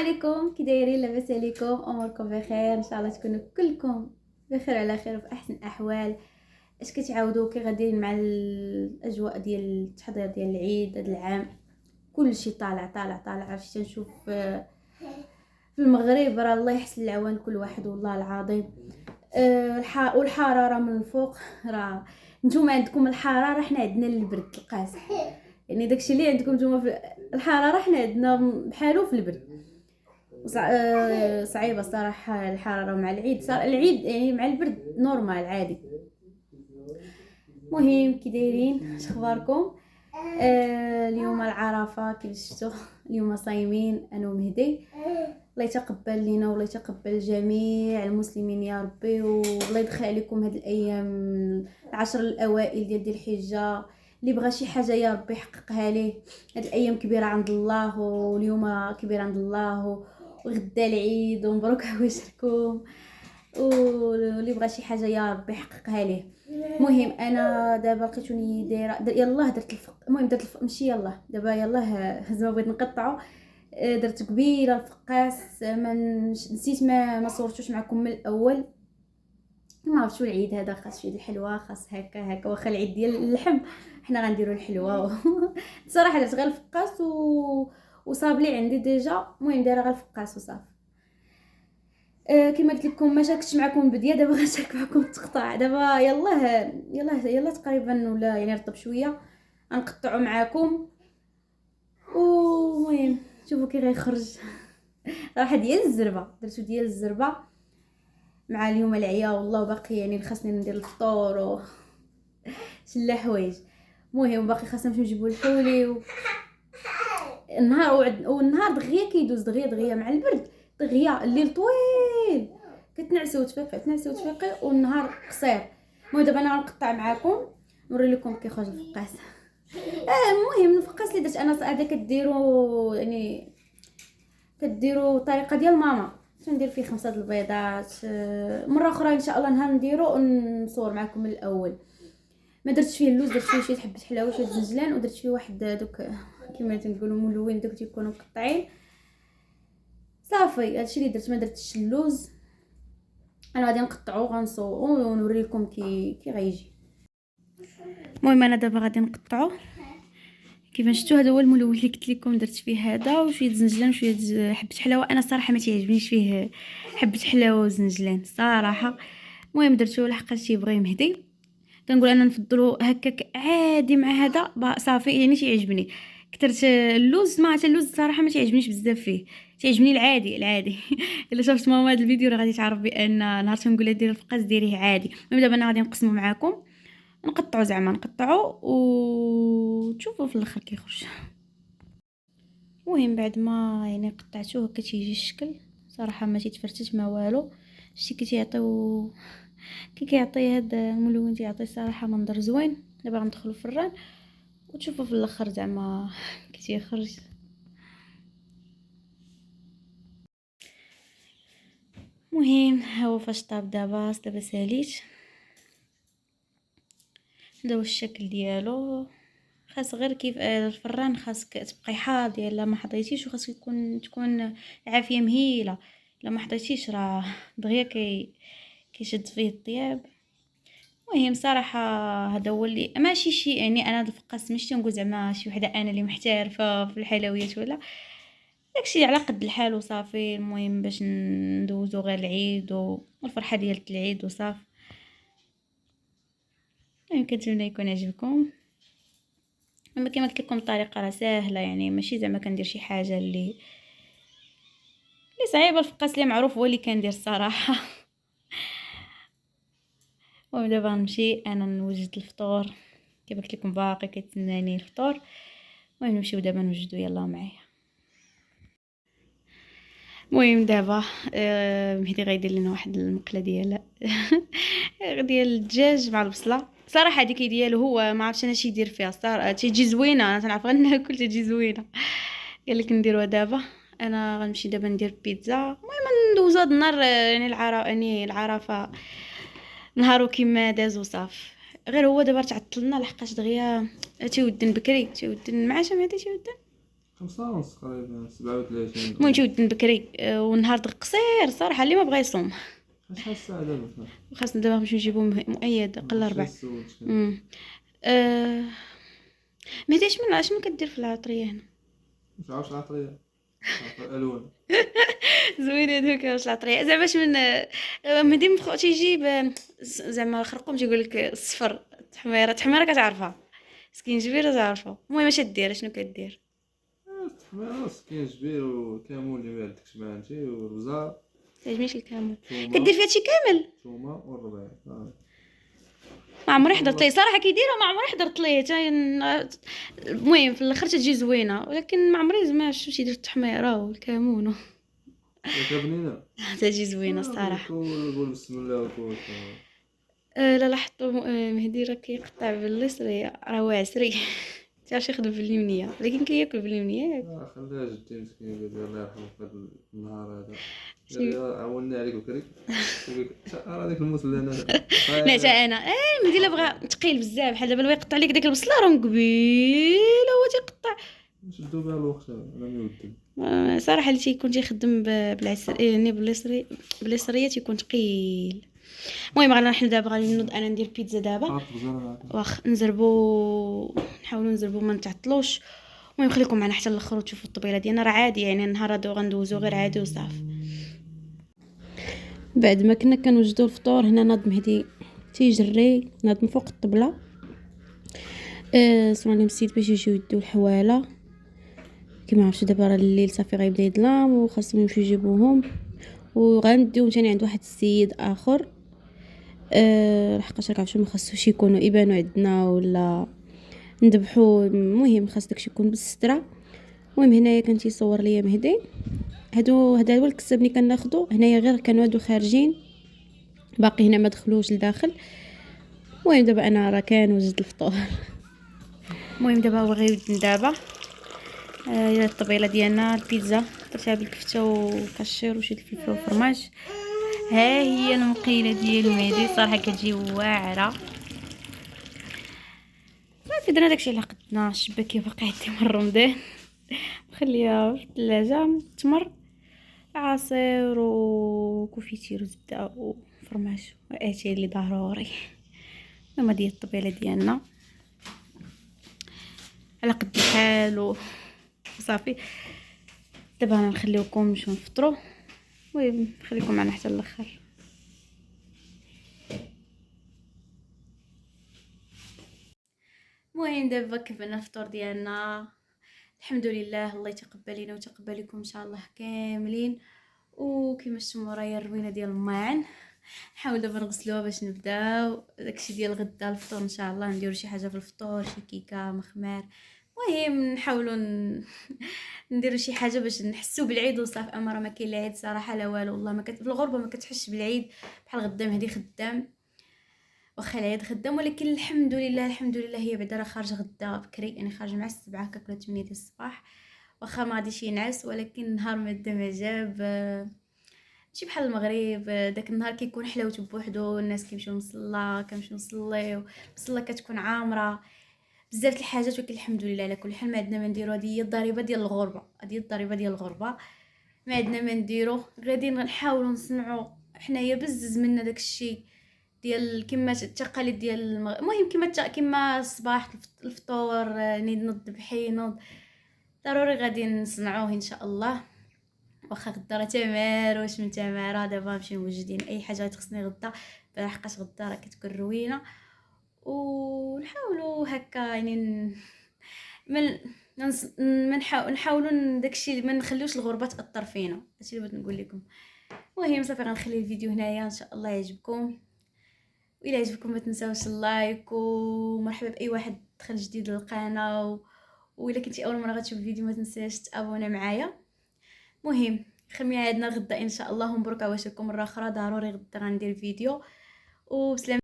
عليكم، كي دايرين؟ لاباس عليكم؟ اموركم بخير؟ ان شاء الله تكونوا كلكم بخير على خير وفي احسن الاحوال. اش كتعاودوا كي غاديين مع الاجواء ديال التحضير ديال العيد هذا العام؟ كلشي طالع طالع طالع. عرفتي تنشوف في المغرب راه الله يحسن العوان كل واحد والله العظيم. والحراره من الفوق. راه نتوما عندكم الحراره، حنا عندنا البرد القاسح. يعني داكشي اللي عندكم نتوما في الحراره حنا عندنا بحالو في البرد. صعيبه الصراحه الحراره مع العيد. صار العيد يعني مع البرد نورمال عادي. مهم كي دايرين؟ اش اخباركم؟ اليوم العرفه كيف شفتوا. اليوم صايمين انا ومهدي. الله يتقبل لينا والله يتقبل جميع المسلمين يا ربي، والله يدخل عليكم هاد الايام العشر الاوائل ديال الحجه. اللي بغى شي حاجه يا ربي يحققها ليه. هاد الايام كبيره عند الله واليوم كبير عند الله، وغدا العيد ومبروك عواشركم. واللي بغى شي حاجه يا ربي يحققها ليه. المهم انا دابا لقيتوني دايره يلاه درت المهم درت ماشي يلاه دابا يلاه زعما بغيت نقطعو. درت قبيله الفقاس، ما نسيت ما صورتوش معكم من الاول. ما عرفتش العيد هذا خاص فيه الحلوه، خاص هكا هكا. واخا العيد ديال اللحم حنا غنديروا الحلوه. صراحه درت غير الفقاس وصاب لي عندي ديجا. المهم دايره غير الفقاس وصافي. كما قلت لكم ما شاركتش معكم البديه، دابا غنشارك معكم التقطاع. دابا يلا تقريبا ولا يعني رطب شويه غنقطعوا معكم. ومهم شوفوا كي غيخرج. راح ديال الزربه درتو ديال الزربه مع اليوم العيا والله، باقي يعني خاصني ندير الفطور شلا حوايج. المهم باقي خاصنا نمشيو نجيبو الحولي النهار والنهار دغيا كيدوز دغيا مع البرد. دغيا الليل طويل، كتنعسي وتفيقي والنهار قصير. المهم دابا انا غنقطع معكم نوري لكم كي خرج الفقاس. المهم الفقاس اللي درت انا هذا كديروا يعني كديروا الطريقه ديال ماما. ندير فيه 5 البيضات. مره اخرى ان شاء الله نهار نديرو ونصور معكم من الاول. ما درتش فيه اللوز، درت فيه شي حبه حلاوه شويه زنجلان، ودرت فيه واحد دوك كما تنقولوا ملوين دوك تيكونوا مقطعين. صافي هادشي اللي درت، ما درتش اللوز. انا غادي نقطعو غنصورو ونوريكم كي غيجي. المهم انا دابا غادي نقطعو كيف شفتوا. هذا هو الملون اللي قلت لكم درت فيه هذا وشويه زنجلان وشويه حبه حلاوه. انا صراحه ما تعجبنيش فيه حبه حلاوه وزنجلان صراحه. المهم درتو لحقاش تيبغي مهدي. كنقول انا نفضلو هكاك عادي مع هذا صافي يعني تيعجبني. كثرت اللوز، ما عرفت اللوز صراحه ما تعجبنيش بزاف فيه. تعجبني العادي. الا شافت ماما هذا الفيديو راه غادي تعرف بان نهار تنقول لها ديري الفقاس ديريه عادي. المهم دابا انا غادي نقسمو معكم، نقطعو وتشوفوا في الاخر كيخرج. المهم بعد ما يعني قطعتوه كتيجي الشكل صراحه ما تيتفرتش ما والو. شتي كيعطيو كيعطي هذا الملون تيعطي صراحه منظر زوين. دابا غندخلو في الفران وتشوفوا في الاخر زعما كي تيخرج. مهم ها هو فاش طاب. دابا ساليت. هذا هو الشكل ديالو. خاص غير كيف الفران خاصك تبقاي حاضيه، الا ما حطيتيش وخاصك تكون عافيه مهيله. الا ما حطيتيش راه دغيا كيشد فيه الطياب. المهم صراحه هذا هو اللي ماشي شي يعني انا الفقاس ماشي نقول زعما شي وحده انا اللي محترفه في الحلويات ولا داكشي على قد الحال وصافي. المهم باش ندوزو غير العيد والفرحه ديال العيد وصافي. كنتمنى يكون عجبكم. اما كما قلت لكم الطريقه راه ساهله، يعني ماشي زعما كندير شي حاجه اللي صعيبه. الفقاس اللي معروف هو اللي كندير الصراحه. ودابا نمشي انا نوجد الفطور. كما قلت لكم باقي كيتسناني الفطور. المهم نمشيو دابا نوجدو، يلا معايا. المهم دابا مهدي غيدير لنا واحد المقله ديال الدجاج مع البصله. صراحه هذيك ديالو هو ما عرفتش انا شي يدير فيها صراحه تيجي زوينه. انا تنعرف غير ناكل تجي زوينه. قال لك نديروها دابا. انا غنمشي دابا ندير بيتزا. المهم ندوزو هاد النهار يعني العرفه نهارو كيما داز وصافي. غير هو دابا تعطلنا لحقاش دغيا تيودن بكري تيودن مع جمعتي تيودن 5:30 تقريبا 37. المهم نمشيو بكري، والنهار قصير صراحه اللي ما بغى يصوم. شحال الساعه دابا؟ خاصنا دابا نمشيو نجيبو مؤيد قل 4. أه... مهدي شنو كدير في العطريه هنا؟ متعرفش العطريه؟ الالوان زوينه هذوك واش العطريه زعما باش من مهدي مخو تيجيب زعما الخرقوم تيقول لك الصفر تحميره كتعرفها، سكينجبير تعرفها. المهم اش دير شنو كدير؟ التحميره سكينجبير وكمون اللي ما عندكش ما عندي والبزار. تعجبنيش الكامل ثومه كدير فيها شي كامل. ثومه والربيع ما عمري حضرت ليه صراحه كيديرها، ما عمري حضرت ليه المهم في الاخر تجي زوينه، ولكن ما عمري زعما شفتو تيدير التحميره والكمون كابنينه تجي زوينه الصراحه. قول بسم الله وكول. لا لاحظتوا مهدي راه كيقطع باليسريه، راه هو عسري تعرف يخدم في اليمنيه ولكن كياكل باليمنيه ياك. خليها جدي مسكين قال الله يرحمه في هذا النهار هذا قال لي عاوني عليك وكريك راه ديك الموس اللي انا لا حتى انا مهدي لا بغا ثقيل بزاف بحال دابا يقطع لك داك البصله راه قبيله هو تيقطع. نشدو بها الوقت انا ميودي صراحه اللي تيكون تيخدم بالعسر يعني باليسريه تيكون ثقيل. المهم غادي نحل دابا، غادي نوض انا ندير بيتزا دابا. واخ نزربو نحاولوا نزربو ما نتعطلوش. المهم خليكم معنا حتى الاخر وتشوفوا الطبيله ديالنا، راه عادي يعني النهار هذا غندوزو غير عادي وصافي. بعد ما كنا كنوجدوا الفطور هنا ناض مهدي تيجري ناض من فوق الطبله. صراني مسيت باش يجيو يدو الحواله، كيما عرفتوا دابا راه الليل صافي غيبدا يظلام وخاصهم يمشيو يجيبوهم، وغنديو ثاني عند واحد السيد اخر. لحقاش عرفتوا ما خاصوش يكونوا يبانوا عندنا ولا نذبحوا، المهم خاص داكشي يكون بالستره. المهم هنايا كان تيصور ليا مهدي هذا هو الكسب اللي كناخذو هنايا، غير كانوا هادو خارجين باقي هنا ما دخلوش لداخل. المهم دابا انا راه كنوجد الفطور. المهم دابا هو غيودن دابا الطبيله ديالنا البيتزا درتها بالكفته وكاشير وشي الفلفل والفرماج. ها هي المقيله ديال مهدي صراحه كتجي واعره. صافي درنا داكشي اللي قدنا. الشباكيه باقي عندي من رمضان مخليها في الثلاجه، تمر عصير وكوفيتير وزبده وفرماج واتاي اللي ضروري. المهم هذه الطبيله ديالنا على قد الحال وصافي. دابا نخليوكم نمشيو نفطروا. المهم خليكم معنا حتى الاخر. المهم دابا كملنا الفطور ديالنا الحمد لله. الله يتقبل لينا ويتقبل لكم ان شاء الله كاملين. وكما شفتوا ورايا الروينه ديال الماعن، نحاول دابا نغسلوها باش نبداو داكشي ديال غدا الفطور ان شاء الله. نديرو شي حاجه في الفطور، شي كيكه مخمار. المهم نحاولوا نديرو شي حاجه باش نحسوا بالعيد وصافي. اما راه ما كاين لا عيد صراحه لا والو والله. ما في الغربه ما كتحسش بالعيد بحال غدا مهدي خدام، واخا العيد خدام، ولكن الحمد لله الحمد لله هي بعدا راه خارج غدا بكري، يعني خارج مع 7 هكا ولا 8 ديال الصباح. واخا ما غاديش ينعس ولكن النهار ما جاب ماشي بحال المغرب. داك النهار كيكون حلاوته بوحدو، الناس كيمشيو للمصلى كنمشيو نصليو، المصلى كتكون عامره بزاف الحاجات. ولكن الحمد لله على كل حال ما عندنا ما نديرو. هذه هي الضريبه ديال الغربه، هذه هي الضريبه ديال الغربه. ما عندنا ما نديرو، غادي نحاولوا نصنعوا حنايا بزز منا داكشي ديال كما التقاليد ديال المهم كما الصباح الفطور نوض ذبحي نوض ضروري غادي نصنعوه ان شاء الله. واخا غدا راه تمار واش من تماره. دابا نمشي موجدين اي حاجه تخصني غدا لحقاش غدا راه كتكون روينه. ونحاولوا هكا يعني من نحاولوا داكشي ما نخليوش الغربه تاثر فينا. هادشي اللي بغيت نقول لكم. المهم صافي غنخلي الفيديو هنايا ان شاء الله يعجبكم. وإلا عجبكم ما تنساوش اللايك، ومرحبا باي واحد دخل جديد للقناه وإلا كنتي اول مره غتشوف الفيديو ما تنساش تابونا معايا. مهم خمي عندنا غدا ان شاء الله. مبروك عواشركم مره اخرى، ضروري غدا غندير فيديو. وبسلامه.